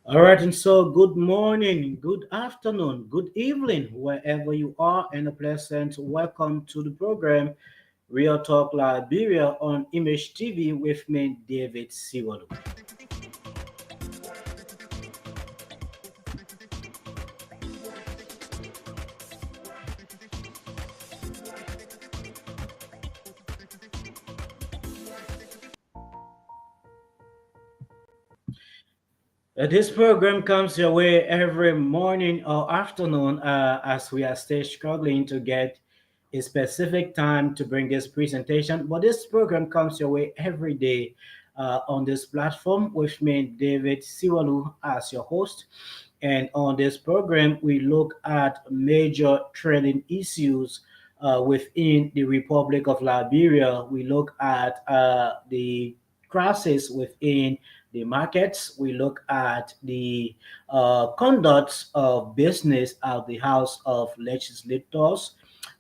All right, and so good morning, good afternoon, good evening, wherever you are, and a pleasant welcome to the program Real Talk Liberia on Image TV with me, David Siwalu. This program comes your way every morning or afternoon as we are still struggling to get a specific time to bring this presentation. But this program comes your way every day on this platform with me, David Siwalu, as your host. And on this program, we look at major trending issues within the Republic of Liberia. We look at the crisis within the markets. We look at the conduct of business at the House of Legislators.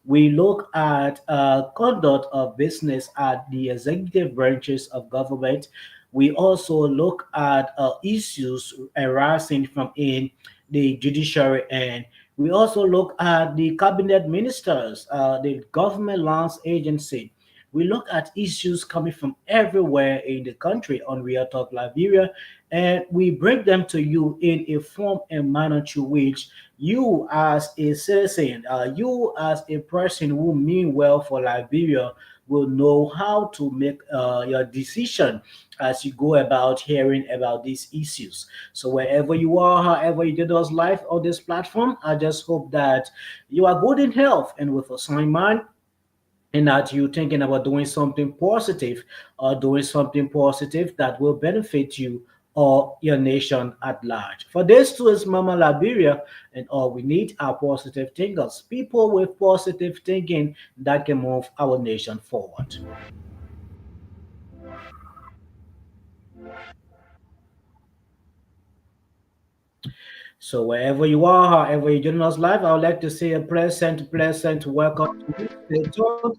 We look at conduct of business at the executive branches of government. We also look at issues arising from in the judiciary, and we also look at the cabinet ministers, the government lands agency. We look at issues coming from everywhere in the country on Real Talk Liberia, and we bring them to you in a form and manner to which you, as a citizen, you, as a person who mean well for Liberia, will know how to make your decision as you go about hearing about these issues. So wherever you are, however you get us live on this platform, I just hope that you are good in health and with a sound mind, and that you thinking about doing something positive or doing something positive that will benefit you or your nation at large. For this too is Mama Liberia, and all we need are positive thinkers, people with positive thinking that can move our nation forward. So wherever you are, however you join us live, I would like to say a pleasant welcome to you. Stay tuned.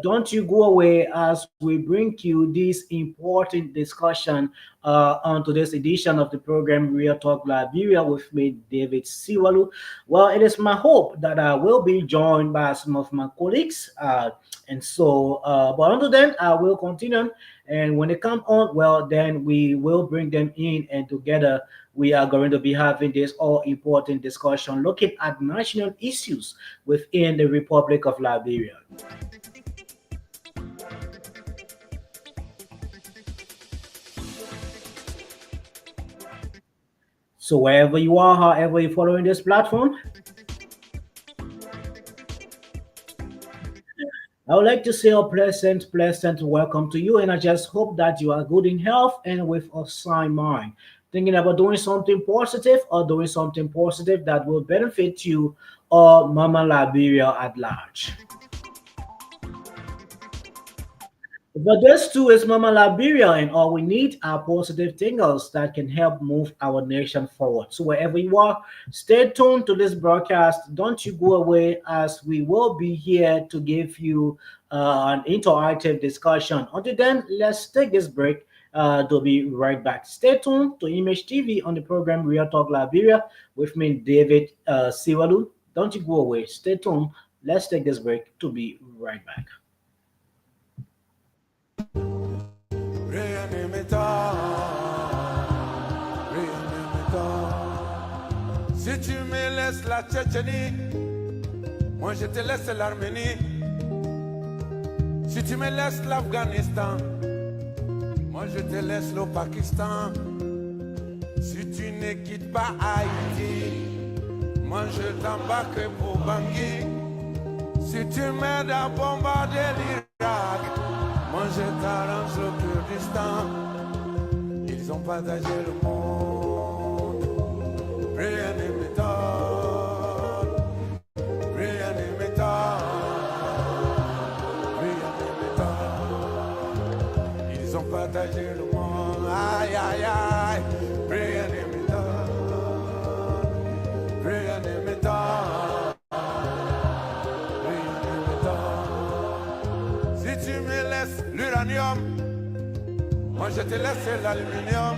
Don't you go away as we bring you this important discussion on today's edition of the program Real Talk Liberia with me, David Siwalu. Well, it is my hope that I will be joined by some of my colleagues. But until then, I will continue. And when they come on, well, then we will bring them in and together we are going to be having this all important discussion looking at national issues within the Republic of Liberia. So wherever you are, however you're following this platform, I would like to say a pleasant welcome to you, and I just hope that you are good in health and with a sound mind. Thinking about doing something positive or doing something positive that will benefit you or Mama Liberia at large. But this too is Mama Liberia, and all we need are positive thinkers that can help move our nation forward. So wherever you are, stay tuned to this broadcast. Don't you go away, as we will be here to give you an interactive discussion. Until then, let's take this break. To be right back. Stay tuned to Image TV on the program Real Talk Liberia with me, David Siwalu. Don't you go away. Stay tuned. Let's take this break to be right back. Rien ne m'étonne, rien ne m'étonne. Si tu me laisses la Tchétchénie, moi je te laisse l'Arménie. Si tu me laisses l'Afghanistan, moi je te laisse le Pakistan. Si tu ne quittes pas Haïti, moi je t'embarque pour Bangui. Si tu m'aides à bombarder l'Irak, moi je t'arrange le Kurdistan. Ils ont partagé le monde. Rien ne m'étonne. Rien ne m'étonne. Rien ne m'étonne. Ils ont partagé le monde. Aïe aïe aïe. Rien ne m'étonne. Rien ne m'étonne. Si tu me laisses l'uranium, moi je te laisse l'aluminium.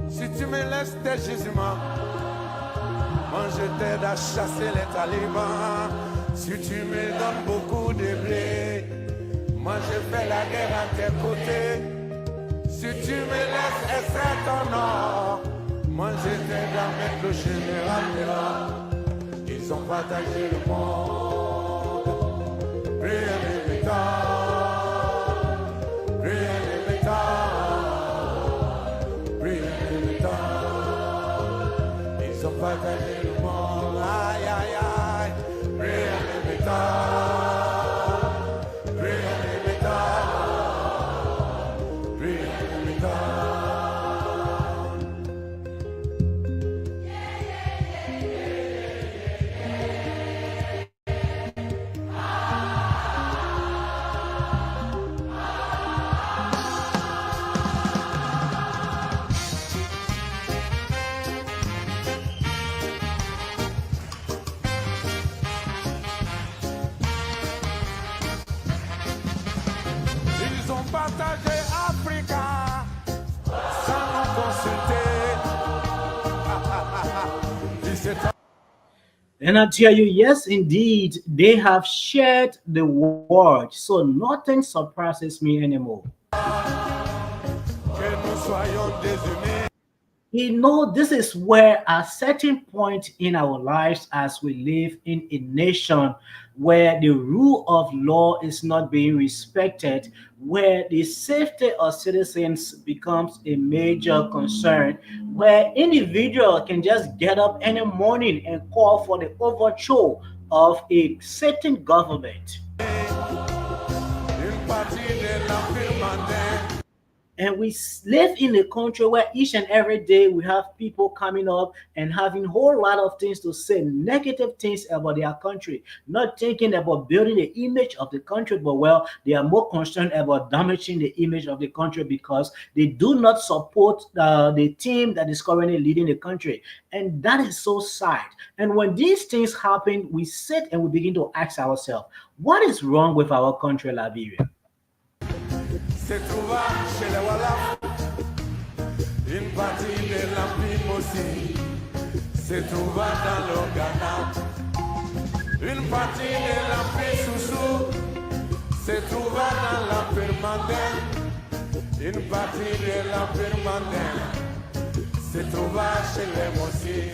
Si tu me laisses tes gisements, moi je t'aide à chasser les talibans. Si tu me donnes beaucoup de blé, moi je fais la guerre à tes côtés. Si tu me laisses extraire ton or, moi je t'aide à mettre le général dehors. Ils ont partagé le monde. Rien ne m'étonne, rien ne m'étonne, rien ne m'étonne. Ils ont partagé le monde, aïe aïe aïe, rien ne m'étonne, rien ne m'étonne, rien ne Ils ont partagé Africa sans nous consulter. And I tell you, yes, indeed, they have shared the word, so nothing surprises me anymore. Que nous soyons désunis. You know, this is where a certain point in our lives as we live in a nation where the rule of law is not being respected, where the safety of citizens becomes a major concern, where individual can just get up any morning and call for the overthrow of a certain government. Une partie de l'empire mandin. And we live in a country where each and every day we have people coming up and having a whole lot of things to say, negative things about their country, not thinking about building the image of the country, but well, they are more concerned about damaging the image of the country because they do not support the team that is currently leading the country. And that is so sad. And when these things happen, we sit and we begin to ask ourselves, what is wrong with our country, Liberia? Se trouva chez les Wallafs, une partie de l'Empire aussi. Se trouva dans le Ghana, une partie de l'Empire Soussou. Se trouva dans l'Empire Mandin, une partie de l'Empire Mandin. Se trouva chez les Mossi.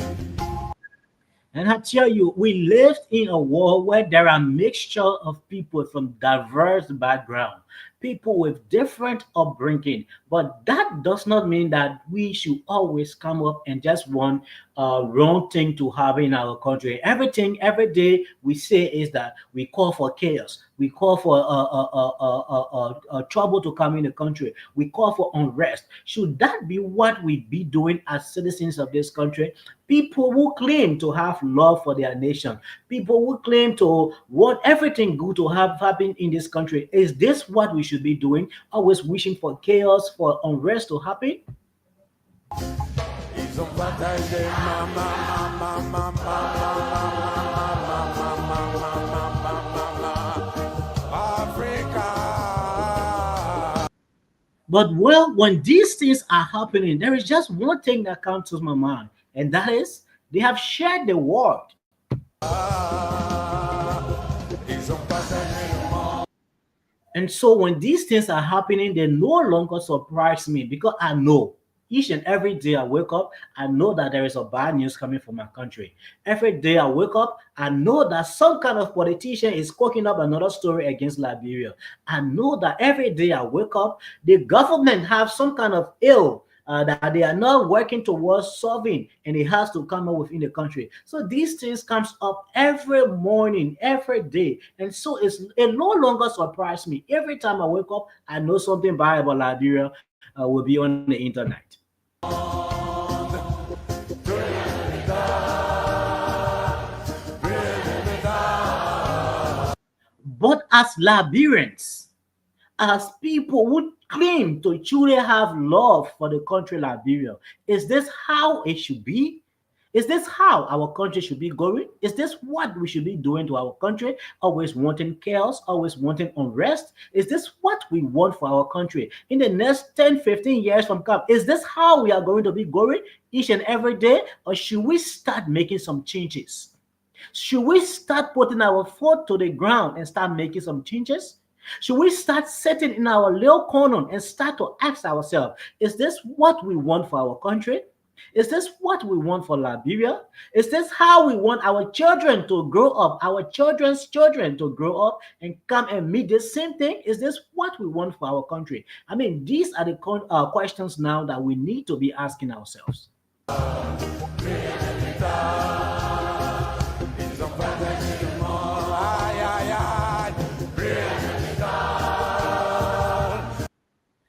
And I tell you, we lived in a world where there are mixture of people from diverse background, people with different upbringing. But that does not mean that we should always come up and just want wrong thing to have in our country. Everything every day we say is that we call for chaos. We call for trouble to come in the country. We call for unrest. Should that be what we be doing as citizens of this country? People who claim to have love for their nation, people who claim to want everything good to have happen in this country. Is this what we should be doing? Always wishing for chaos, for unrest to happen? Ils ont partagé Africa. But well, when these things are happening, there is just one thing that comes to my mind, and that is they have shared the world. Ils ont partagé le monde. And so when these things are happening, they no longer surprise me because I know each and every day I wake up, I know that there is a bad news coming from my country. Every day I wake up, I know that some kind of politician is cooking up another story against Liberia. I know that every day I wake up, the government have some kind of ill that they are not working towards solving, and it has to come up within the country. So these things comes up every morning, every day, and so it no longer surprise me. Every time I wake up, I know something bad about Liberia will be on the internet. But as Liberians, as people who claim to truly have love for the country Liberia, is this how it should be? Is this how our country should be going? Is this what we should be doing to our country? Always wanting chaos, always wanting unrest? Is this what we want for our country in the next 10, 15 years from now? Is this how we are going to be going each and every day? Or should we start making some changes? Should we start putting our foot to the ground and start making some changes? Should we start sitting in our little corner and start to ask ourselves, is this what we want for our country? Is this what we want for Liberia? Is this how we want our children to grow up, our children's children to grow up and come and meet the same thing? Is this what we want for our country? I mean, these are the questions now that we need to be asking ourselves. Ils ont partagé le monde. Aïe, aïe, aïe.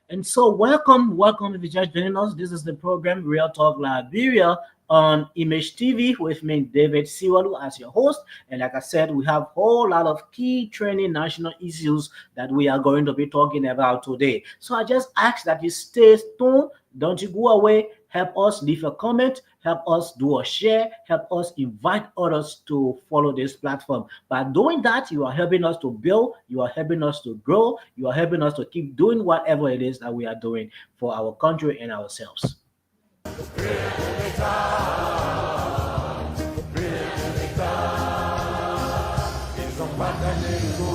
And so, welcome if you just joining us. This is the program Real Talk Liberia on Image TV with me, David Siwalu, as your host. And like I said, we have a whole lot of key trending national issues that we are going to be talking about today. So I just ask that you stay tuned. Don't you go away. Help us leave a comment, help us do a share, help us invite others to follow this platform. By doing that, you are helping us to build, you are helping us to grow, you are helping us to keep doing whatever it is that we are doing for our country and ourselves. Ils ont partagé le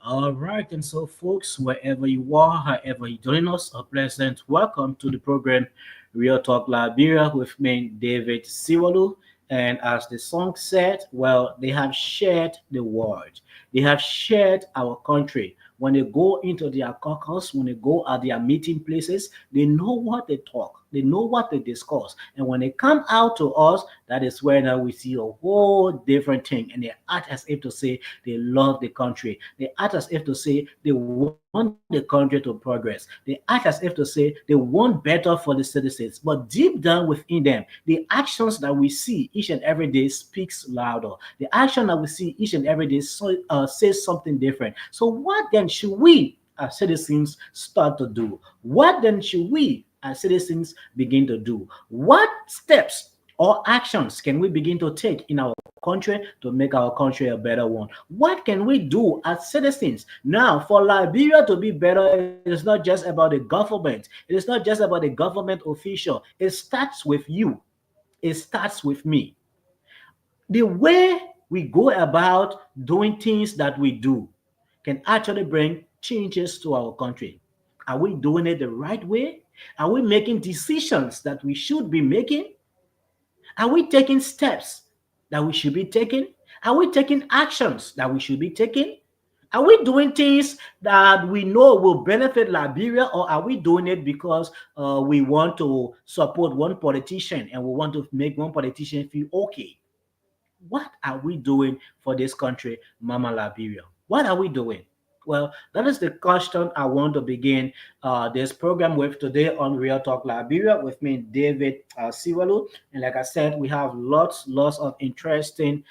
All right, and so folks, wherever you are, however you join us, a pleasant welcome to the program Real Talk Liberia with me, David Siwalu. And as the song said, well, they have shared the world. They have shared our country. When they go into their caucus, when they go at their meeting places, they know what they talk. They know what to discuss. And when they come out to us, that is where now we see a whole different thing. And they act as if to say they love the country. They act as if to say they want the country to progress. They act as if to say they want better for the citizens. But deep down within them, the actions that we see each and every day speaks louder. The action that we see each and every day says something different. So what then should we as citizens start to do? What then should we as citizens begin to do? What steps or actions can we begin to take in our country to make our country a better one? What can we do as citizens? Now, for Liberia to be better, it is not just about the government. It is not just about the government official. It starts with you. It starts with me. The way we go about doing things that we do can actually bring changes to our country. Are we doing it the right way? Are we making decisions that we should be making? Are we taking steps that we should be taking? Are we taking actions that we should be taking? Are we doing things that we know will benefit Liberia, or are we doing it because we want to support one politician and we want to make one politician feel okay? What are we doing for this country, Mama Liberia? What are we doing? Well, that is the question I want to begin this program with today on Real Talk Liberia with me, David Siwalu. And like I said, we have lots of interesting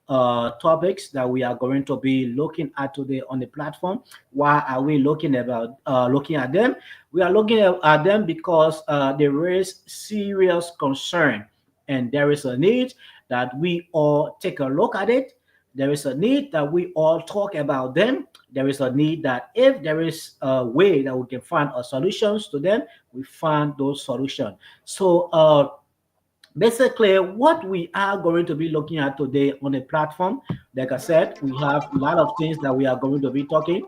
topics that we are going to be looking at today on the platform. Why are we looking at them? We are looking at them because they raise serious concern, and there is a need that we all take a look at it. There is a need that we all talk about them. There is a need that if there is a way that we can find solutions to them, we find those solutions. So basically, what we are going to be looking at today on the platform, like I said, we have a lot of things that we are going to be talking,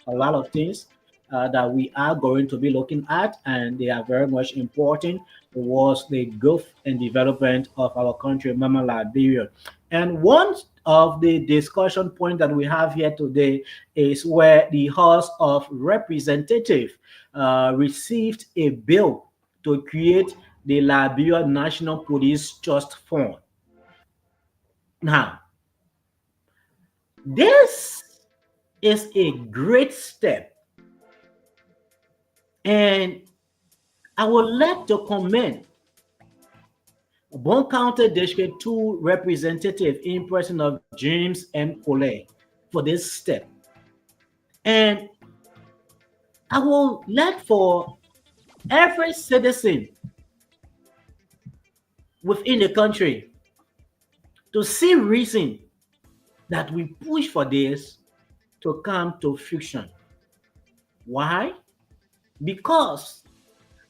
a lot of things that we are going to be looking at, and they are very much important towards the growth and development of our country, Mama Liberia. And one of the discussion point that we have here today is where the House of Representatives received a bill to create the Liberia National Police Trust Fund. Now, this is a great step, and I would like to commend Bon County District 2 representative in person of James M. Collet for this step. And I would like for every citizen within the country to see reason that we push for this to come to fruition. Why? Because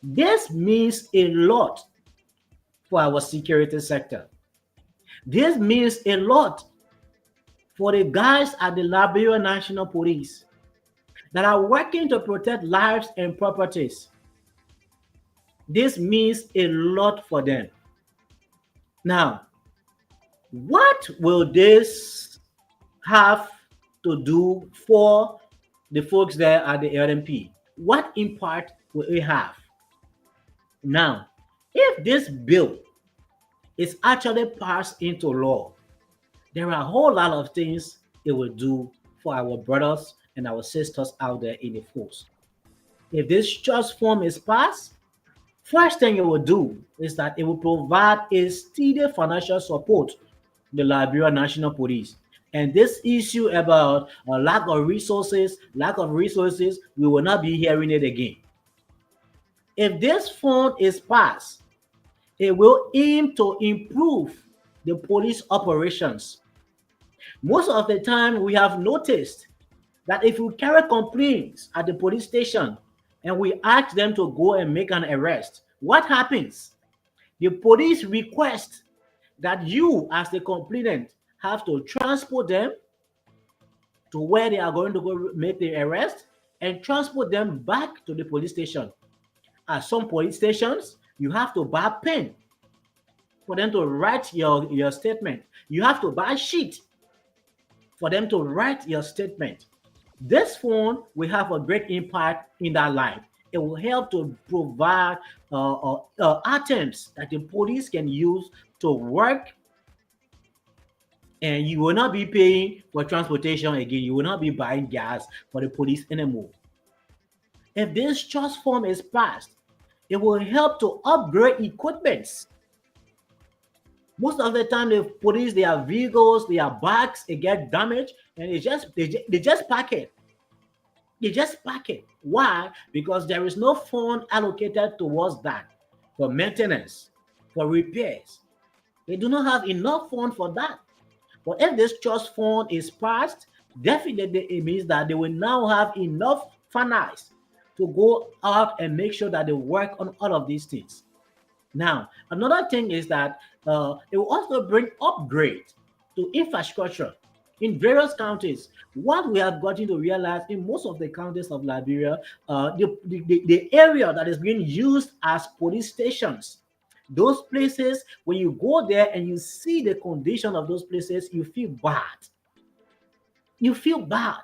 this means a lot for our security sector. This means a lot for the guys at the Liberia National Police that are working to protect lives and properties. This means a lot for them. Now, what will this have to do for the folks there at the LMP? What impact will it have? Now, if this bill is actually passed into law, there are a whole lot of things it will do for our brothers and our sisters out there in the force. If this trust form is passed, first thing it will do is that it will provide a steady financial support to the Liberia National Police. And this issue about lack of resources, we will not be hearing it again. If this fund is passed, it will aim to improve the police operations. Most of the time, we have noticed that if we carry complaints at the police station and we ask them to go and make an arrest, what happens? The police request that you, as the complainant, have to transport them to where they are going to go make the arrest and transport them back to the police station. At some police stations, you have to buy pen for them to write your statement. You have to buy a sheet for them to write your statement. This phone will have a great impact in that life. It will help to provide items that the police can use to work, and you will not be paying for transportation again. You will not be buying gas for the police anymore. If this trust form is passed, it will help to upgrade equipments. Most of the time, the police, their vehicles, their bikes, it get damaged, and they just pack it. They just pack it. Why? Because there is no fund allocated towards that for maintenance, for repairs. They do not have enough fund for that. But if this trust fund is passed, definitely it means that they will now have enough finance to go out and make sure that they work on all of these things. Now, another thing is that it will also bring upgrade to infrastructure in various counties. What we have gotten to realize in most of the counties of Liberia, the area that is being used as police stations, those places, when you go there and you see the condition of those places, you feel bad. You feel bad.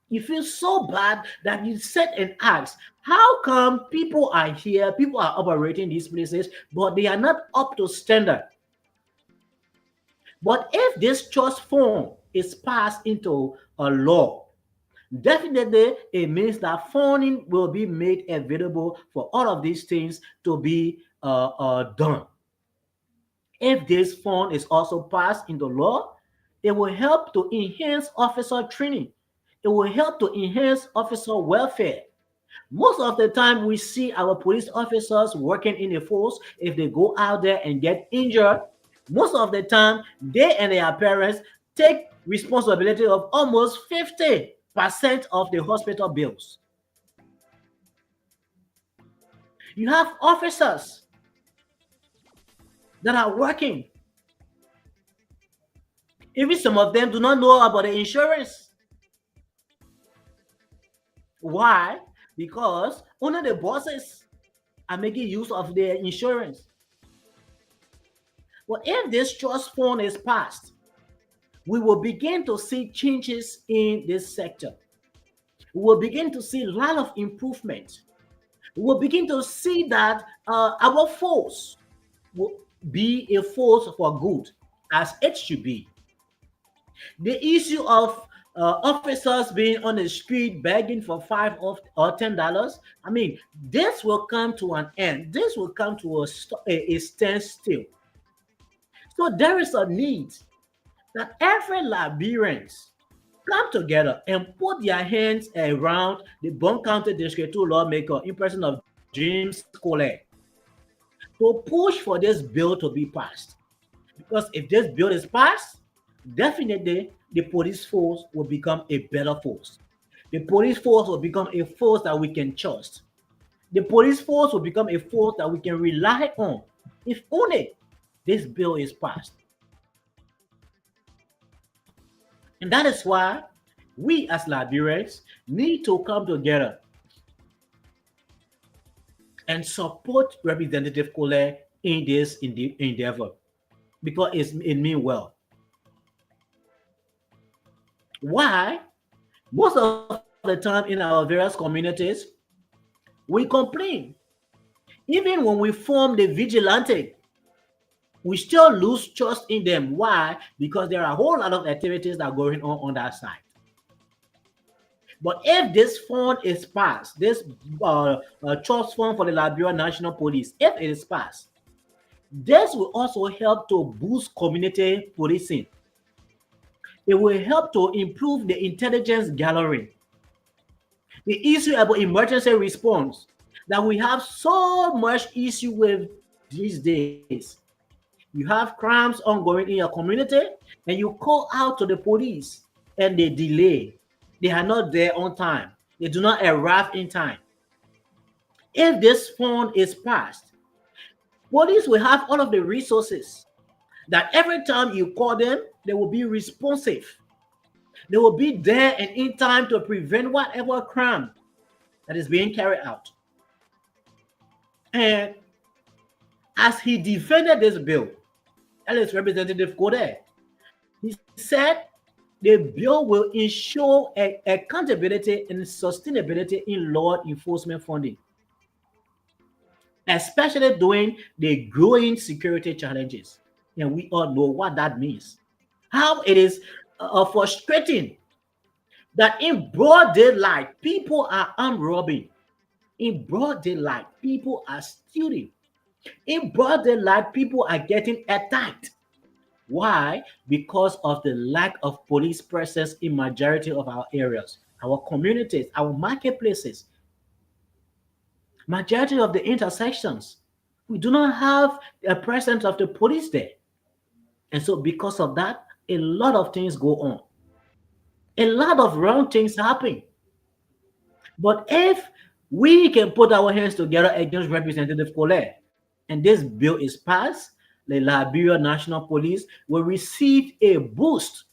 You feel so bad that you sit and ask, how come people are here, people are operating these places, but they are not up to standard? But if this trust fund is passed into a law, definitely it means that funding will be made available for all of these things to be done. If this fund is also passed into law, it will help to enhance officer training. It will help to enhance officer welfare. Most of the time, we see our police officers working in the force. If they go out there and get injured, most of the time, they and their parents take responsibility of almost 50% of the hospital bills. You have officers that are working. Even some of them do not know about the insurance. Why? Because only the bosses are making use of their insurance. But if this trust fund is passed, we will begin to see changes in this sector. We will begin to see a lot of improvement. We will begin to see that our force will be a force for good, as it should be. The issue of officers being on the street begging for or $10, I mean, this will come to an end. This will come to a standstill. So there is a need that every Liberians come together and put their hands around the Bon County District 2 lawmaker in person of James Colette to push for this bill to be passed. Because if this bill is passed, definitely the police force will become a better force. The police force will become a force that we can trust. The police force will become a force that we can rely on if only this bill is passed. And that is why we as Liberians need to come together and support Representative Colette in this endeavor because it means well. Why? Most of the time in our various communities, we complain. Even when we form the vigilante, we still lose trust in them. Why? Because there are a whole lot of activities that are going on that side. But if this fund is passed, this trust fund for the Liberian National Police, if it is passed, this will also help to boost community policing. It will help to improve the intelligence gathering. The issue about emergency response that we have so much issue with these days. You have crimes ongoing in your community and you call out to the police and they delay. They are not there on time. They do not arrive in time. If this fund is passed, police will have all of the resources that every time you call them, they will be responsive. They will be there and in time to prevent whatever crime that is being carried out. And as he defended this bill, that is Representative Gode, he said The bill will ensure accountability and sustainability in law enforcement funding, especially during the growing security challenges. And we all know what that means. How it is frustrating that in broad daylight, people are armed robbing. In broad daylight, people are stealing. In broad daylight, people are getting attacked. Why? Because of the lack of police presence in majority of our areas, our communities, our marketplaces, majority of the intersections. We do not have a presence of the police there. And so because of that, a lot of things go on. A lot of wrong things happen. But if we can put our hands together against Representative Colette, and this bill is passed, the Liberia National Police will receive a boost.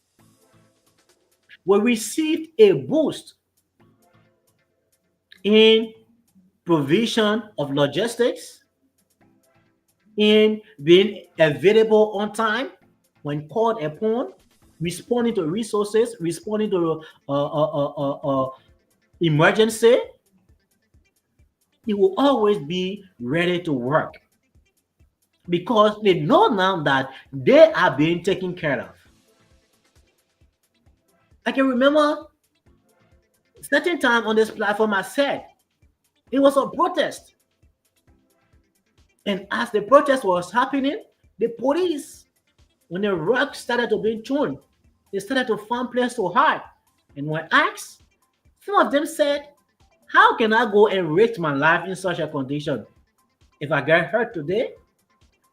Will receive a boost in provision of logistics, in being available on time when called upon, responding to resources, responding to emergency. It will always be ready to work because they know now that they are being taken care of. I can remember certain time on this platform I said it was a protest. And as the protest was happening, the police, when the rocks started to be thrown, they started to find place to hide. And when asked, some of them said, how can I go and risk my life in such a condition? If I get hurt today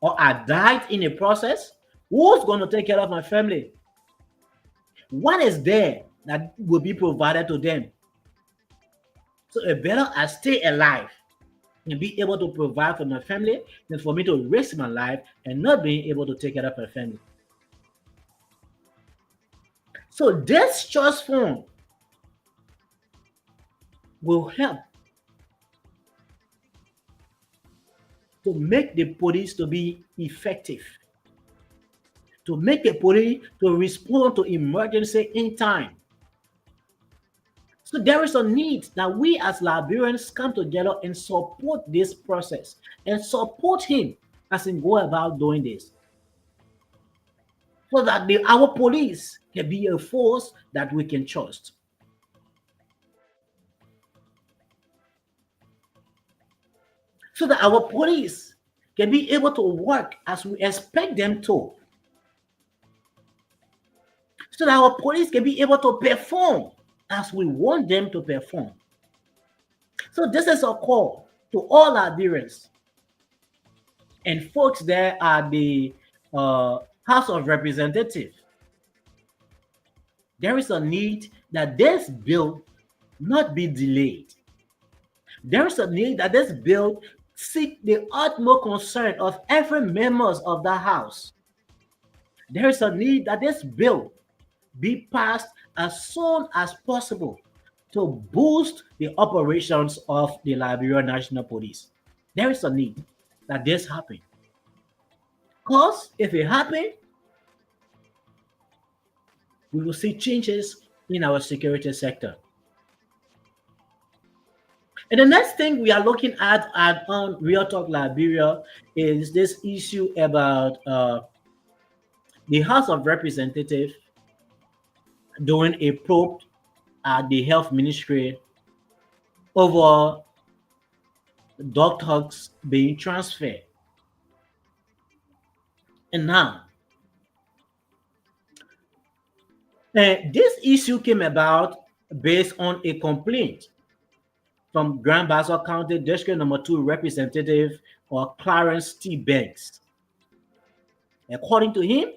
or I died in the process, who's going to take care of my family? What is there that will be provided to them? So it better I stay alive and be able to provide for my family than for me to risk my life and not being able to take care of my family. So this trust fund will help to make the police to be effective, to make the police to respond to emergency in time. So there is a need that we as Liberians come together and support this process and support him as he go about doing this, so that our police can be a force that we can trust, so that our police can be able to work as we expect them to, so that our police can be able to perform as we want them to perform. So this is a call to all Liberians and folks there at the House of Representatives. There is a need that this bill not be delayed. There is a need that this bill seek the utmost concern of every members of the House. There is a need that this bill be passed as soon as possible to boost the operations of the Liberia National Police. There is a need that this happen. Because if it happen, we will see changes in our security sector. And the next thing we are looking at on Real Talk Liberia is this issue about the House of Representatives doing a probe at the health ministry over doctors being transferred. And now, this issue came about based on a complaint from Grand Bassa County District Number 2 Representative or Clarence T. Banks. According to him,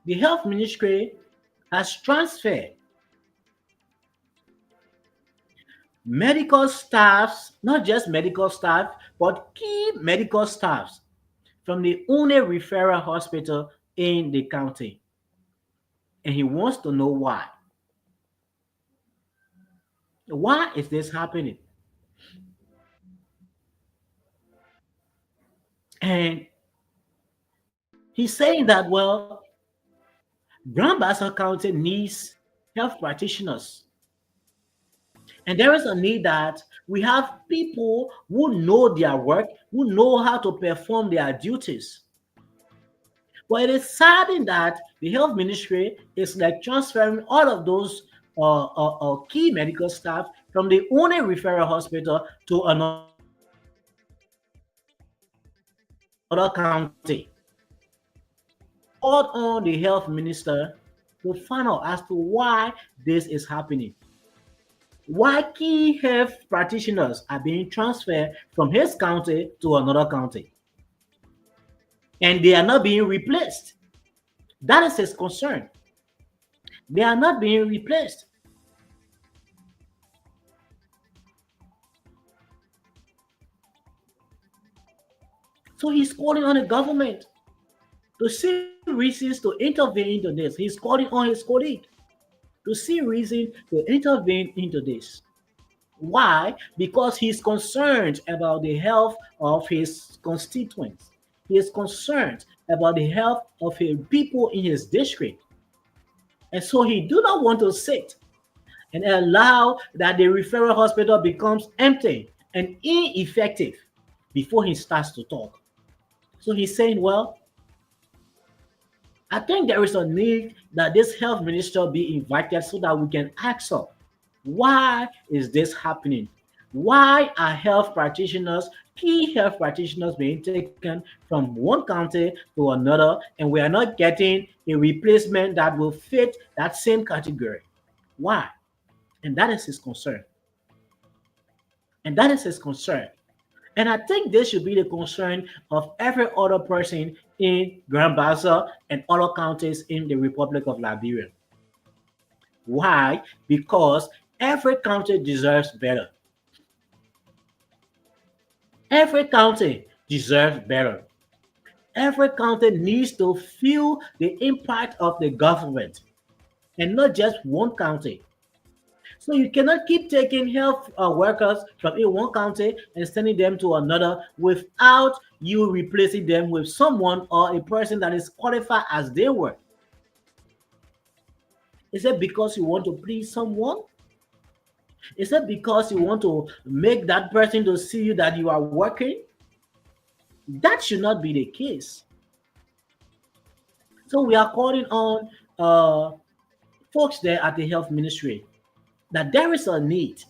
the health ministry has transferred medical staffs, not just medical staff, but key medical staffs from the only referral hospital in the county. And he wants to know why. Why is this happening? And he's saying that, well, Grand Bassa County needs health practitioners. And there is a need that we have people who know their work, who know how to perform their duties. But it is saddening that the health ministry is like transferring all of those key medical staff from the only referral hospital to another county. And we called on the health minister to find out as to why this is happening. Why key health practitioners are being transferred from his county to another county and they are not being replaced. That is his concern. They are not being replaced. So he's calling on the government to see reasons to intervene into this. He's calling on his colleague to see reason to intervene into this. Why? Because he's concerned about the health of his constituents. He is concerned about the health of the people in his district. And so he do not want to sit and allow that the referral hospital becomes empty and ineffective before he starts to talk. So he's saying, well, I think there is a need that this health minister be invited so that we can ask her, why is this happening? Why are health practitioners, key health practitioners being taken from one county to another, and we are not getting a replacement that will fit that same category? Why? And that is his concern. And that is his concern. And I think this should be the concern of every other person in Grand Bassa and other counties in the Republic of Liberia. Why? Because every county deserves better. Every county deserves better. Every county needs to feel the impact of the government and not just one county. So you cannot keep taking health workers from in one county and sending them to another without you replacing them with someone or a person that is qualified as they were. Is it because you want to please someone? Is it because you want to make that person to see you that you are working? That should not be the case. So we are calling on folks there at the health ministry that there is a need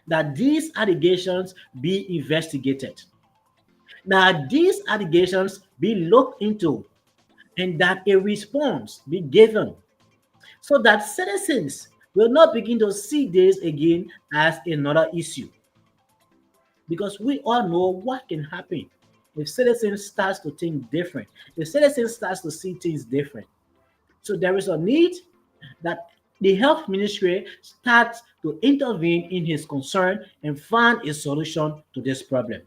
that these allegations be investigated, that these allegations be looked into, and that a response be given so that citizens will not begin to see this again as another issue. Because we all know what can happen if citizens starts to think different, if citizens starts to see things different. So there is a need that the health ministry starts to intervene in his concern and find a solution to this problem.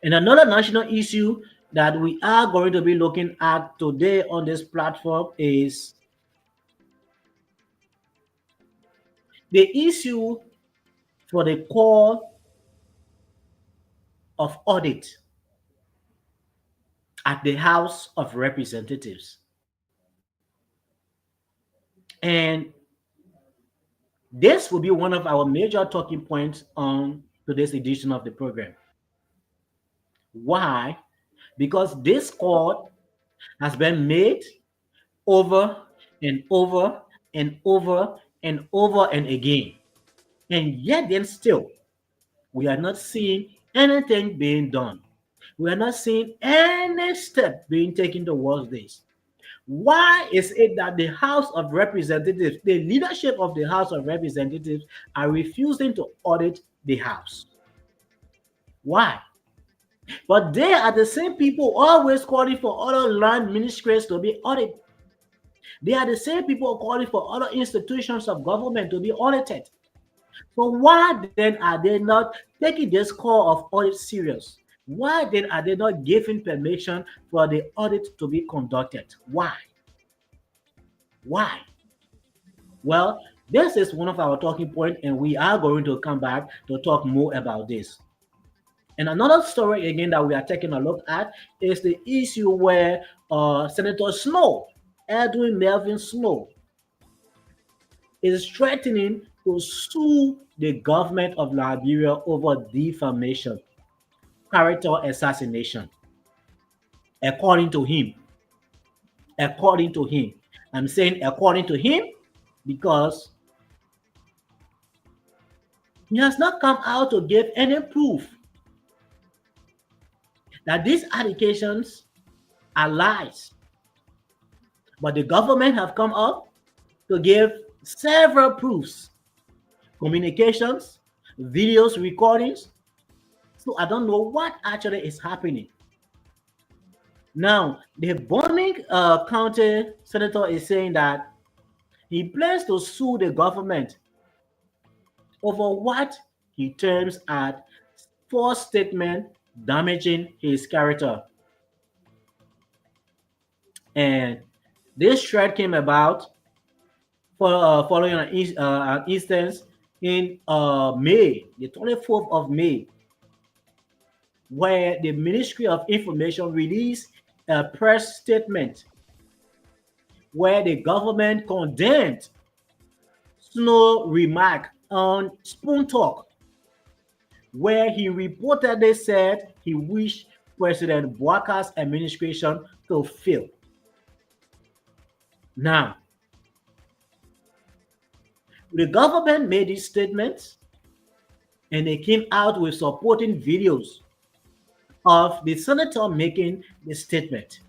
And another national issue that we are going to be looking at today on this platform is the issue for the call of audit at the House of Representatives. And this will be one of our major talking points on today's edition of the program. Why? Because this call has been made over and over and over and over and again. And yet, then still, we are not seeing anything being done. We are not seeing any step being taken towards this. Why is it that the House of Representatives, the leadership of the House of Representatives, are refusing to audit the House? Why? But they are the same people always calling for other land ministries to be audited. They are the same people calling for other institutions of government to be audited. So why then are they not taking this call of audit serious? Why then are they not giving permission for the audit to be conducted? Why? Why? Well, this is one of our talking points, and we are going to come back to talk more about this. And another story again that we are taking a look at is the issue where Senator Snow, Edwin Melvin Snow, is threatening to sue the government of Liberia over defamation, character assassination. According to him, according to him, I'm saying according to him because he has not come out to give any proof that these allegations are lies. But the government have come up to give several proofs, communications, videos, recordings. So I don't know what actually is happening. Now, the Bonning County senator is saying that he plans to sue the government over what he terms as false statement damaging his character. And this threat came about following an instance in May, the 24th of May, where the Ministry of Information released a press statement where the government condemned Snow remark on Spoon Talk, where he reportedly said he wished President Bouakar's administration to fail. Now, the government made these statements and they came out with supporting videos of the senator making the statement.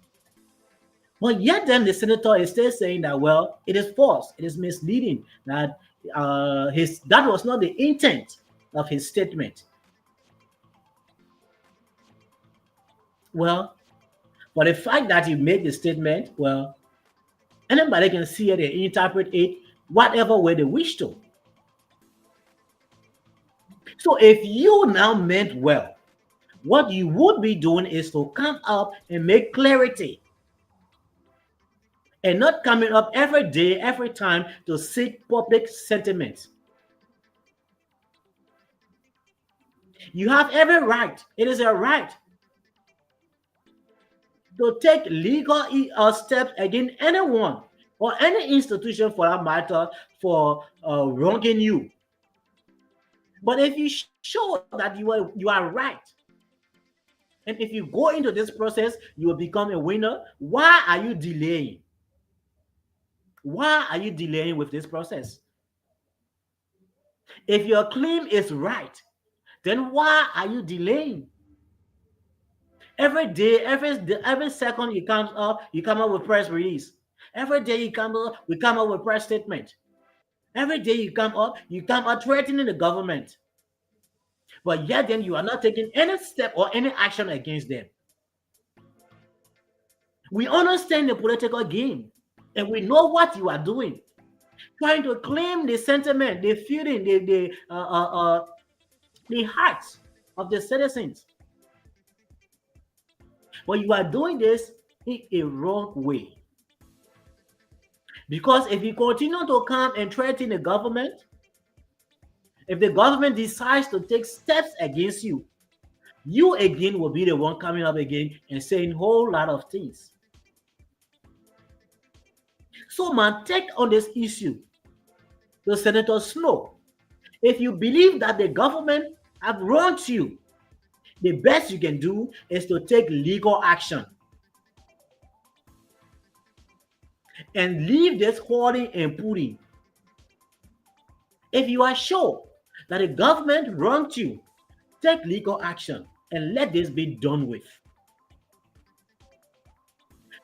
But yet then the senator is still saying that, well, it is false, it is misleading, that that was not the intent of his statement. Well, for the fact that he made the statement, well, anybody can see it and interpret it whatever way they wish to. So if you now meant well, what you would be doing is to come up and make clarity and not coming up every day, every time to seek public sentiment. You have every right. It is a right to take legal steps against anyone or any institution for that matter for wronging you. But if you show that you are right, and if you go into this process, you will become a winner. Why are you delaying? Why are you delaying with this process? If your claim is right, then why are you delaying? Every day, every second you come up with press release. Every day we come up with press statement. Every day you come up threatening the government. But yet then you are not taking any step or any action against them. We understand the political game and we know what you are doing. Trying to claim the sentiment, the feeling, the hearts of the citizens. But you are doing this in a wrong way. Because if you continue to come and threaten the government, if the government decides to take steps against you, you again will be the one coming up again and saying a whole lot of things. So, man, take on this issue to Senator Snow. If you believe that the government have wronged you, the best you can do is to take legal action and leave this hoarding and putting. If you are sure that the government wronged you, take legal action and let this be done with.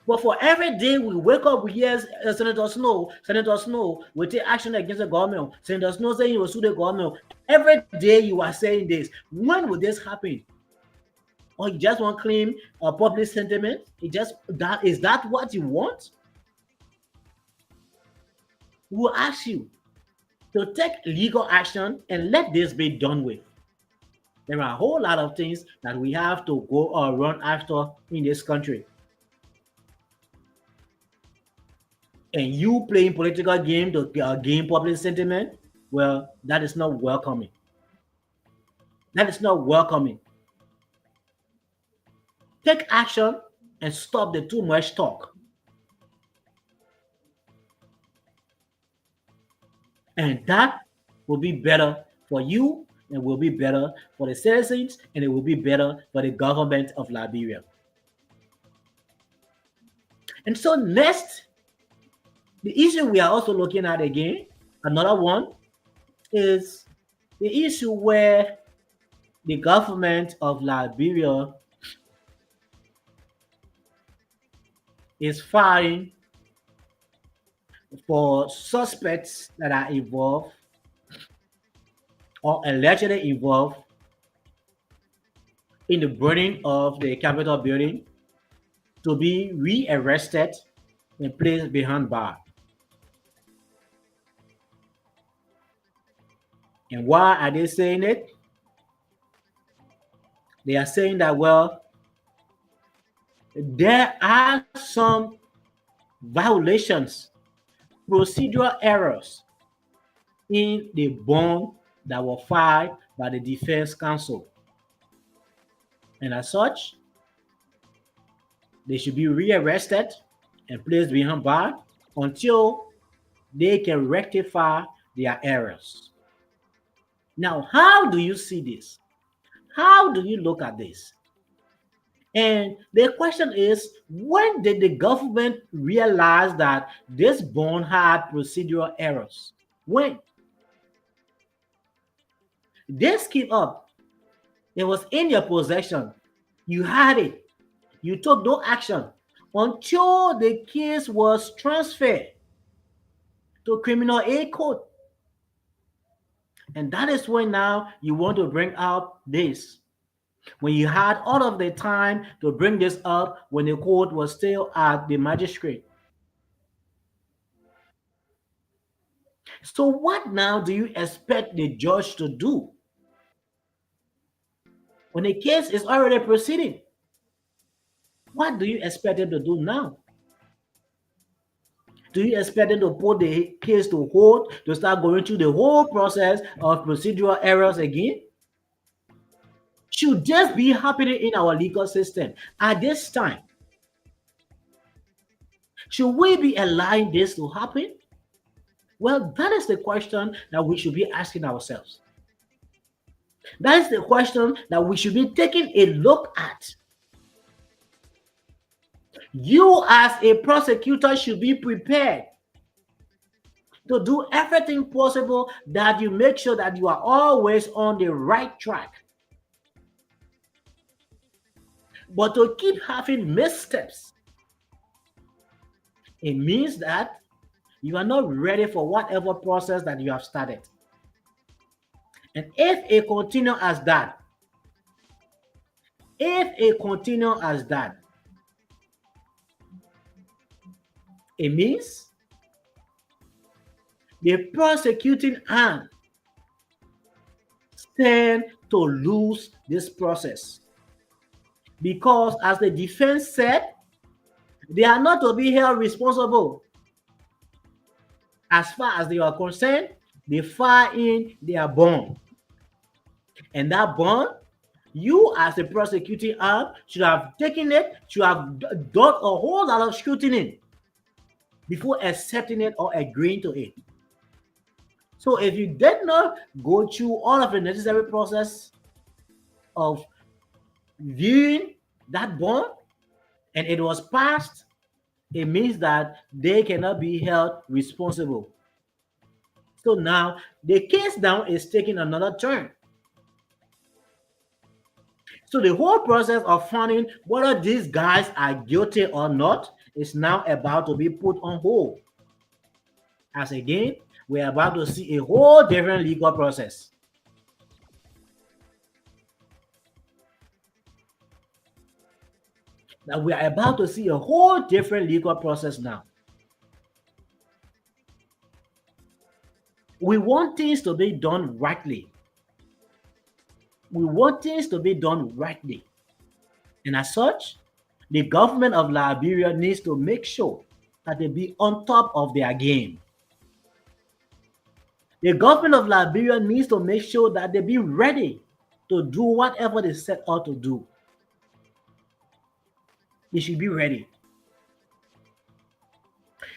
But for every day we wake up, we hear Senator Snow will take action against the government. Senator Snow saying he will sue the government. Every day you are saying this. When will this happen? Or you just want to claim a public sentiment? Is that what you want? We will ask you to take legal action and let this be done with. There are a whole lot of things that we have to go or run after in this country. And you playing political game to gain public sentiment, well, that is not welcoming. That is not welcoming. take action and stop the too much talk. And that will be better for you and will be better for the citizens and it will be better for the government of Liberia. And so next, the issue we are also looking at again, another one, is the issue where the government of Liberia is firing for suspects that are involved or allegedly involved in the burning of the Capitol building to be rearrested and placed behind bars. And why are they saying it? They are saying that, well, there are some violations, procedural errors in the bond that were filed by the defense counsel. And as such, they should be rearrested and placed behind bars until they can rectify their errors. Now, how do you see this? How do you look at this? And the question is, when did the government realize that this bond had procedural errors? When? This came up. It was in your possession. You had it. You took no action until the case was transferred to criminal aid court. And that is when now you want to bring up this. When you had all of the time to bring this up when the court was still at the magistrate. So what now do you expect the judge to do when the case is already proceeding? What do you expect him to do now? Do you expect him to put the case to hold, to start going through the whole process of procedural errors again? Should this be happening in our legal system at this time? Should we be allowing this to happen? Well, that is the question that we should be asking ourselves. That is the question that we should be taking a look at. You, as a prosecutor, should be prepared to do everything possible that you make sure that you are always on the right track. But to keep having missteps, it means that you are not ready for whatever process that you have started. And if it continue as that, it means the prosecuting arm stand to lose this process. Because as the defense said, they are not to be held responsible. As far as they are concerned, they file in their bond. And that bond, you as the prosecuting arm should have taken it, should have done a whole lot of scrutiny before accepting it or agreeing to it. So if you did not go through all of the necessary process of viewing that bond and it was passed, it means that they cannot be held responsible. So now the case now is taking another turn. So the whole process of finding whether these guys are guilty or not is now about to be put on hold. As again, we're about to see a whole different legal process. That we are about to see a whole different legal process now. We want things to be done rightly. We want things to be done rightly. And as such, the government of Liberia needs to make sure that they be on top of their game. The government of Liberia needs to make sure that they be ready to do whatever they set out to do. You should be ready.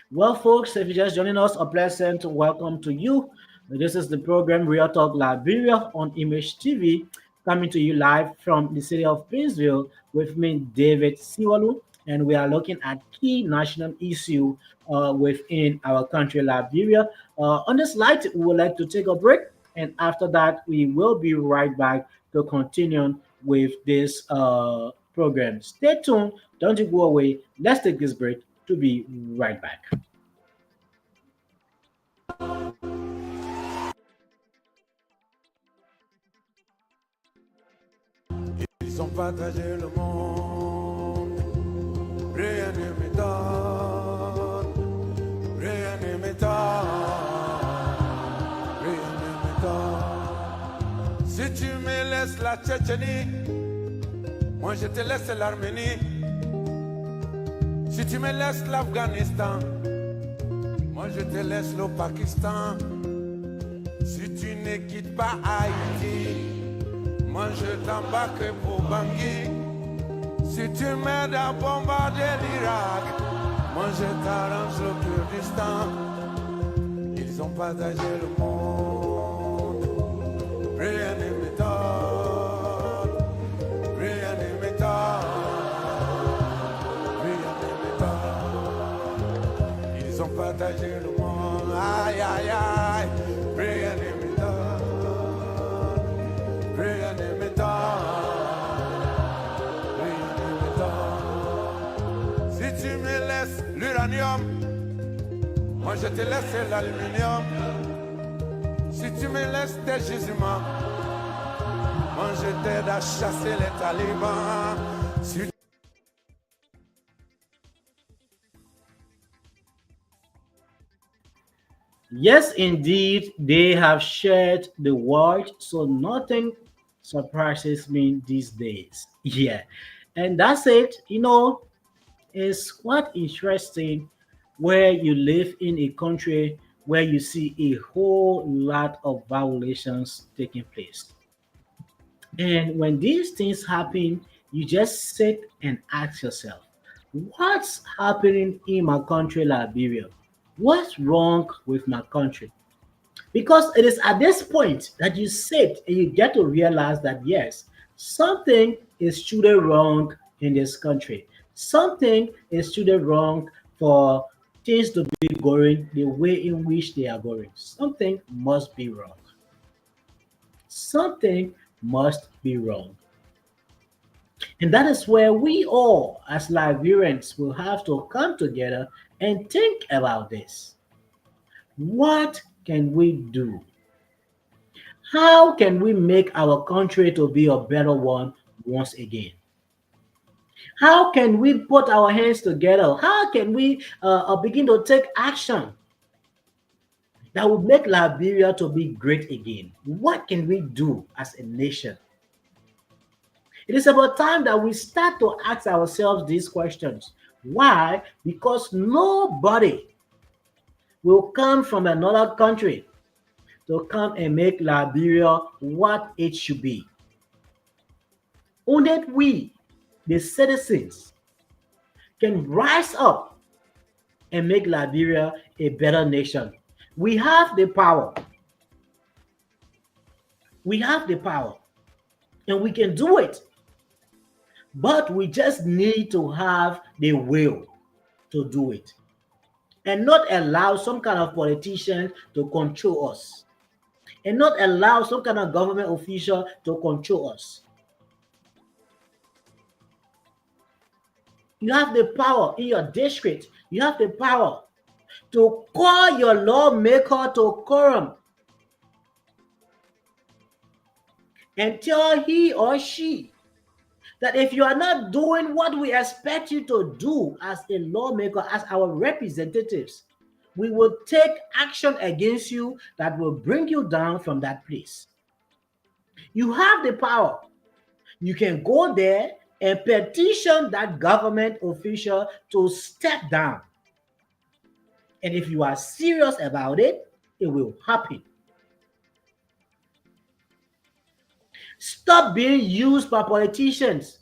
Well, folks, if you're just joining us, a pleasant welcome to you. This is the program Real Talk Liberia on Image TV, coming to you live from the city of Painesville with me, David Siwalu, and we are looking at key national issue within our country, Liberia. On this light, we would like to take a break, and after that, we will be right back to continue with this program. Stay tuned. Don't you go away. Let's take this break to be right back. Ils ont partagé le monde, rien ne m'étonne, rien ne m'étonne, rien ne m'étonne. Si tu me laisses la Tchétchénie, moi je te laisse l'Arménie. Si tu me laisses l'Afghanistan, moi je te laisse le Pakistan. Si tu ne quittes pas Haïti, moi je t'embarque pour Bangui. Si tu m'aides à bombarder l'Irak, moi je t'arrange le Kurdistan. Ils ont partagé le monde, rien ne m'étonne, rien ne m'étonne, rien ne m'étonne. Ils ont partagé le monde, aïe aïe aïe, rien ne m'étonne, rien ne m'étonne, rien ne m'étonne. Si tu me laisses l'uranium, moi je te laisse l'aluminium. Si tu me laisses tes gisements, moi je t'aide à chasser les talibans. Si Yes, indeed, they have shared the world, so nothing surprises me these days. Yeah, and that's it. It's quite interesting where you live in a country where you see a whole lot of violations taking place. And when these things happen, you just sit and ask yourself, what's happening in my country, Liberia? What's wrong with my country? Because it is at this point that you sit and you get to realize that yes, something is truly wrong in this country. Something is truly wrong for things to be going the way in which they are going. Something must be wrong. Something must be wrong. And that is where we all, as Liberians, will have to come together and think about this. What can we do? How can we make our country to be a better one once again? How can we put our hands together? How can we begin to take action that will make Liberia to be great again? What can we do as a nation? It is about time that we start to ask ourselves these questions. Why? Because nobody will come from another country to come and make Liberia what it should be. Only we, the citizens, can rise up and make Liberia a better nation. We have the power. We have the power. And we can do it. But we just need to have the will to do it. And not allow some kind of politician to control us. And not allow some kind of government official to control us. You have the power in your district. You have the power to call your lawmaker to quorum and tell he or she that if you are not doing what we expect you to do as a lawmaker, as our representatives, we will take action against you that will bring you down from that place. You have the power. You can go there and petition that government official to step down. And if you are serious about it, it will happen. Stop being used by politicians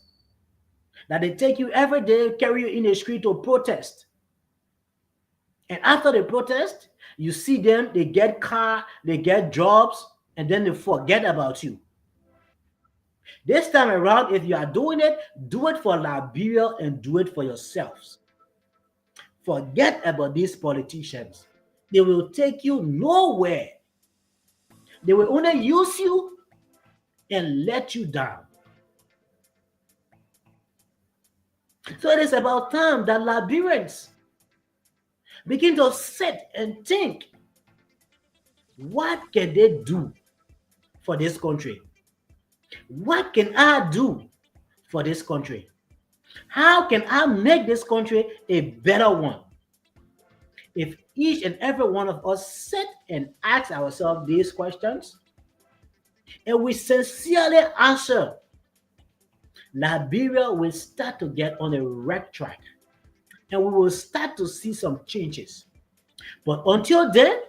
that they take you every day, carry you in the street to protest. And after the protest, you see them, they get car, they get jobs, and then they forget about you. This time around, if you are doing it, do it for Liberia and do it for yourselves. Forget about these politicians. They will take you nowhere. They will only use you and let you down. So it is about time that Liberians begin to sit and think, what can they do for this country? What can I do for this country? How can I make this country a better one? If each and every one of us sit and ask ourselves these questions and we sincerely answer, Liberia will start to get on a right track and we will start to see some changes. But until then,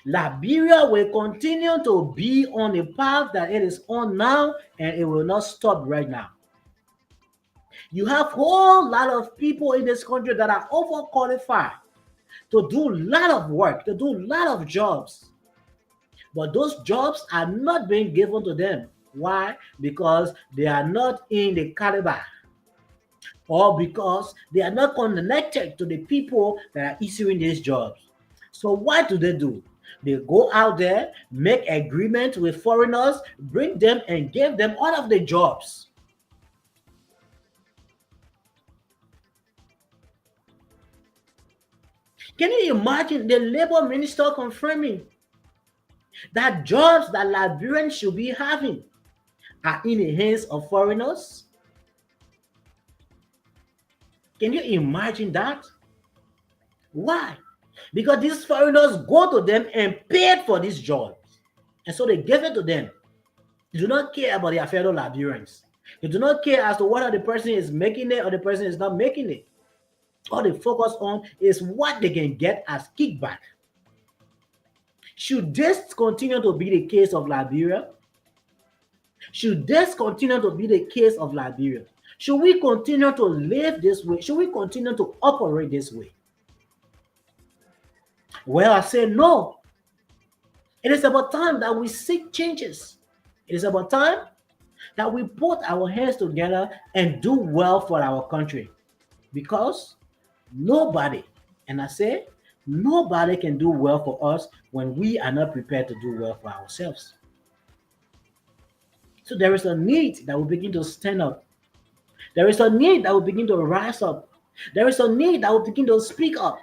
Liberia will continue to be on the path that it is on now and it will not stop right now. You have a whole lot of people in this country that are overqualified to do a lot of work, to do a lot of jobs. But those jobs are not being given to them. Why? Because they are not in the caliber or because they are not connected to the people that are issuing these jobs. So what do? They go out there, make agreements with foreigners, bring them and give them all of the jobs. Can you imagine the labor minister confirming that jobs that Liberians should be having are in the hands of foreigners? Can you imagine that? Why? Because these foreigners go to them and paid for these jobs. And so they give it to them. They do not care about their fellow Liberians. They do not care as to whether the person is making it or the person is not making it. All they focus on is what they can get as kickback. Should this continue to be the case of Liberia? Should this continue to be the case of Liberia? Should we continue to live this way? Should we continue to operate this way? Well, I say no. It is about time that we seek changes. It is about time that we put our hands together and do well for our country. Because nobody, and I say nobody can do well for us when we are not prepared to do well for ourselves. So there is a need that we begin to stand up. There is a need that we begin to rise up. There is a need that we begin to speak up.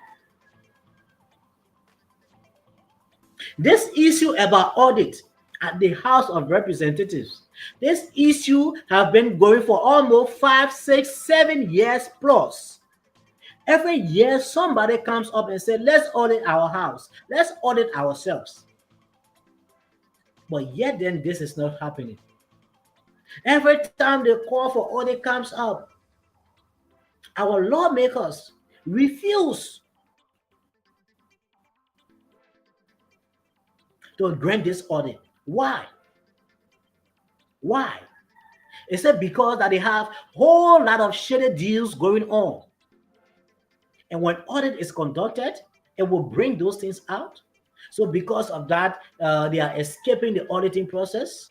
This issue about audit at the House of Representatives, this issue have been going for almost 5, 6, 7 years plus. Every year, somebody comes up and says, let's audit our house. Let's audit ourselves. But yet then, this is not happening. Every time the call for audit comes up, our lawmakers refuse to grant this audit. Why? Why? Is it because that they have a whole lot of shady deals going on? And when audit is conducted, it will bring those things out. So because of that, they are escaping the auditing process.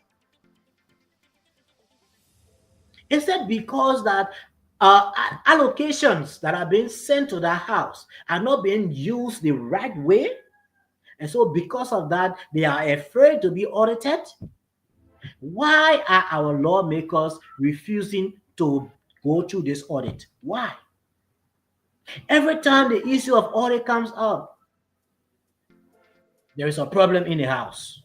Is it because that allocations that are being sent to the house are not being used the right way? And so because of that, they are afraid to be audited? Why are our lawmakers refusing to go through this audit? Why? Every time the issue of audit comes up, there is a problem in the house.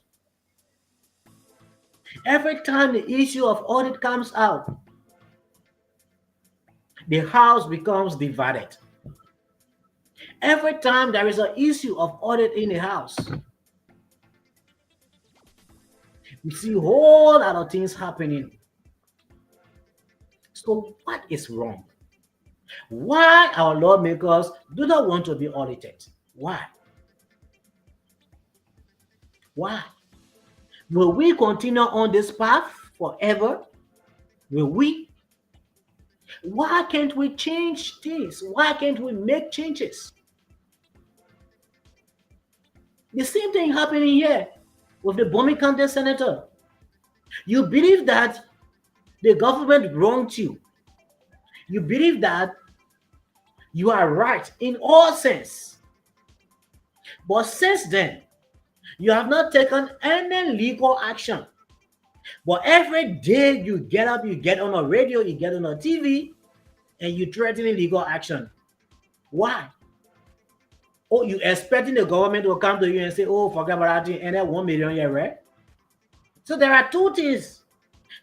Every time the issue of audit comes out, the house becomes divided. Every time there is an issue of audit in the house, we see a whole lot of things happening. So what is wrong? Why our lawmakers do not want to be audited? Why? Why? Will we continue on this path forever? Will we? Why can't we change things? Why can't we make changes? The same thing happening here with the Bomi County senator. You believe that the government wronged you. You believe that you are right in all sense. But since then, you have not taken any legal action. But every day you get up, you get on a radio, you get on a TV, and you threaten legal action. Why? Oh, you expecting the government will come to you and say, oh, forget about that and that 1 million here, right? So there are two things.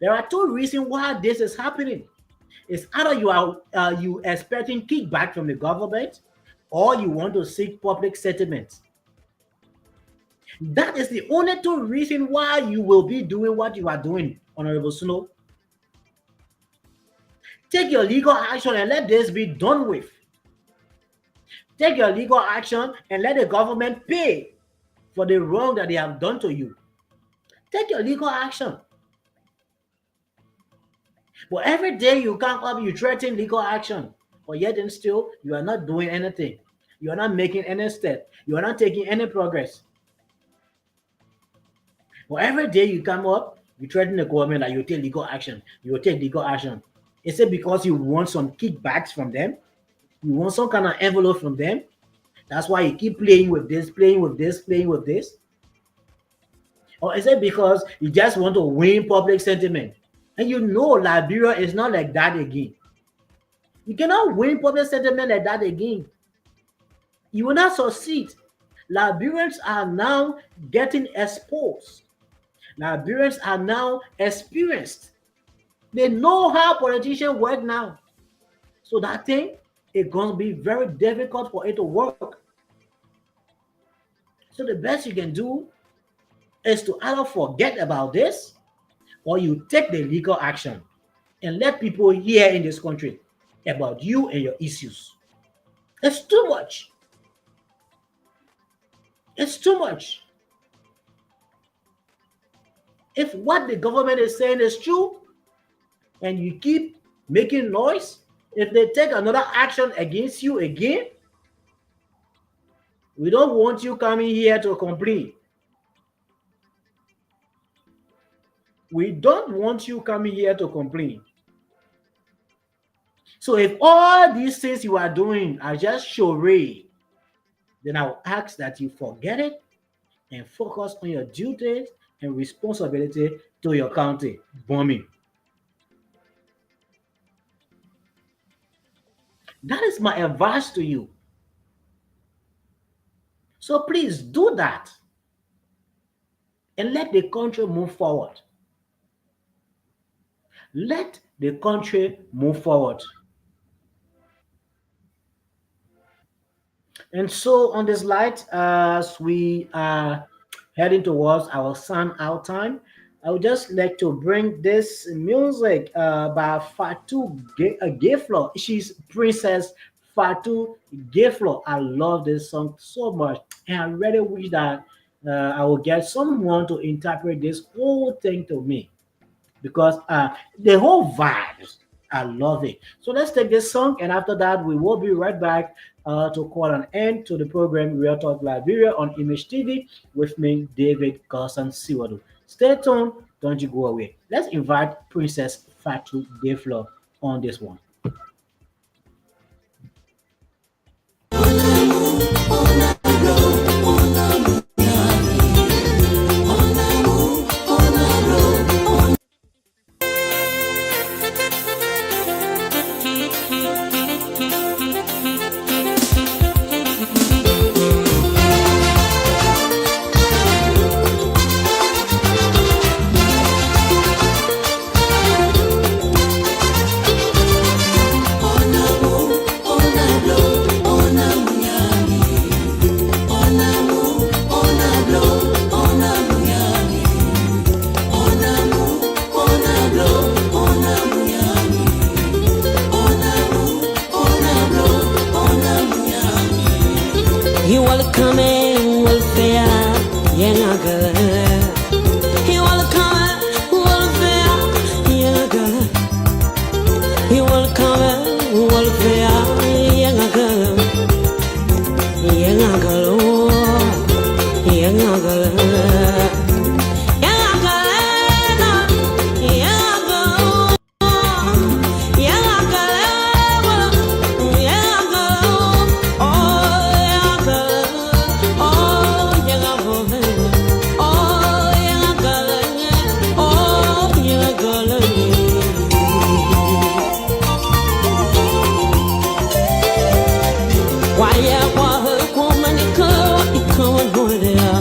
There are two reasons why this is happening. It's either you expecting kickback from the government, or you want to seek public settlement. That is the only two reasons why you will be doing what you are doing, Honorable Snow. Take your legal action and let this be done with. Take your legal action and let the government pay for the wrong that they have done to you. Take your legal action. But every day you come up, you threaten legal action, but yet and still you are not doing anything. You are not making any step. You are not taking any progress. But every day you come up, you threaten the government that you take legal action. You will take legal action. Is it because you want some kickbacks from them? You want some kind of envelope from them? That's why you keep playing with this, playing with this, playing with this? Or is it because you just want to win public sentiment? And you know Liberia is not like that again. You cannot win public sentiment like that again. You will not succeed. Liberians are now getting exposed. Liberians are now experienced. They know how politicians work now. So that thing is going to be very difficult for it to work. So the best you can do is to either forget about this or you take the legal action and let people hear in this country about you and your issues. It's too much. It's too much. If what the government is saying is true and you keep making noise, if they take another action against you again, we don't want you coming here to complain. We don't want you coming here to complain. So if all these things you are doing are just charade, then I'll ask that you forget it and focus on your duties and responsibility to your county. Bombing. That is my advice to you. So please do that and let the country move forward. Let the country move forward. And so on this light, as we are heading towards our sun out time, I would just like to bring this music by Fatu Gayflow. She's Princess Fatu Gayflow. I love this song so much, and I really wish that I will get someone to interpret this whole thing to me because the whole vibes, I love it. So let's take this song, and after that, we will be right back to call an end to the program Real Talk Liberia on Image TV with me, David Carson Siwadu. Stay tuned, don't you go away. Let's invite Princess Fatu Dayflow on this one. You will come in, will fear, yeah, you will come, will fear, yeah, Waya kwa kumani ko ikawa noya.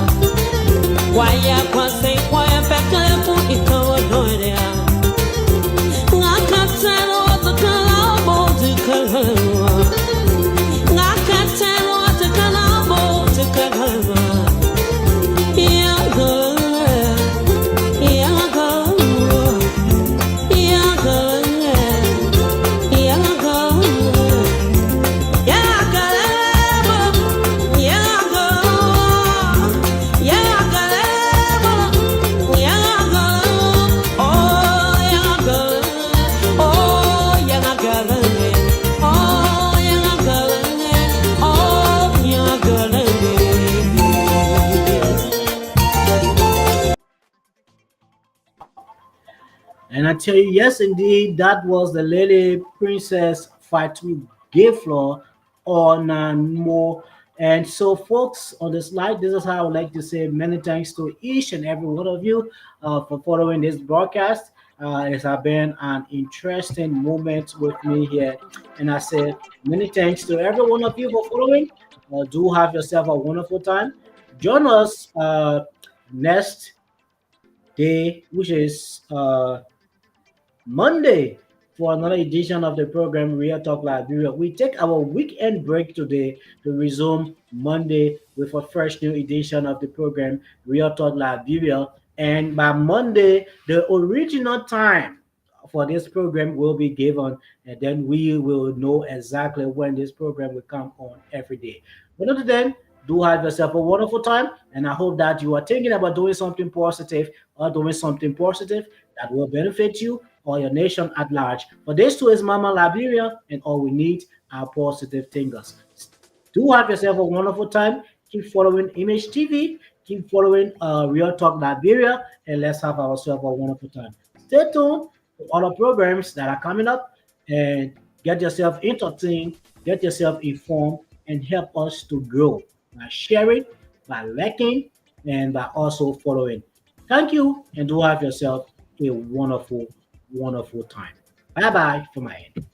Waya kwa say kwa peka ku ikawa noya. Ngakatero to kala bo to kala. Ngakatero to kala bo to kala. Yeah girl, yeah girl, yeah girl, yeah girl. And I tell you, yes, indeed, that was the Lady Princess Fatu Gayfloor on and more. And so, folks, on the slide, this is how I would like to say many thanks to each and every one of you for following this broadcast. It has been an interesting moment with me here. And I say many thanks to every one of you for following. Do have yourself a wonderful time. Join us next day, which is Monday, for another edition of the program Real Talk Liberia. We take our weekend break today to resume Monday with a fresh new edition of the program Real Talk Liberia. And by Monday, the original time for this program will be given, and then we will know exactly when this program will come on every day. But until then, do have yourself a wonderful time, and I hope that you are thinking about doing something positive or doing something positive that will benefit you or your nation at large. For this too is Mama Liberia, and all we need are positive thinkers. Do have yourself a wonderful time. Keep following Image TV. Keep following Real Talk Liberia, and let's have ourselves a wonderful time. Stay tuned for other programs that are coming up, and get yourself entertained, get yourself informed, and help us to grow by sharing, by liking, and by also following. Thank you, and do have yourself a wonderful, wonderful time. Bye bye for my end.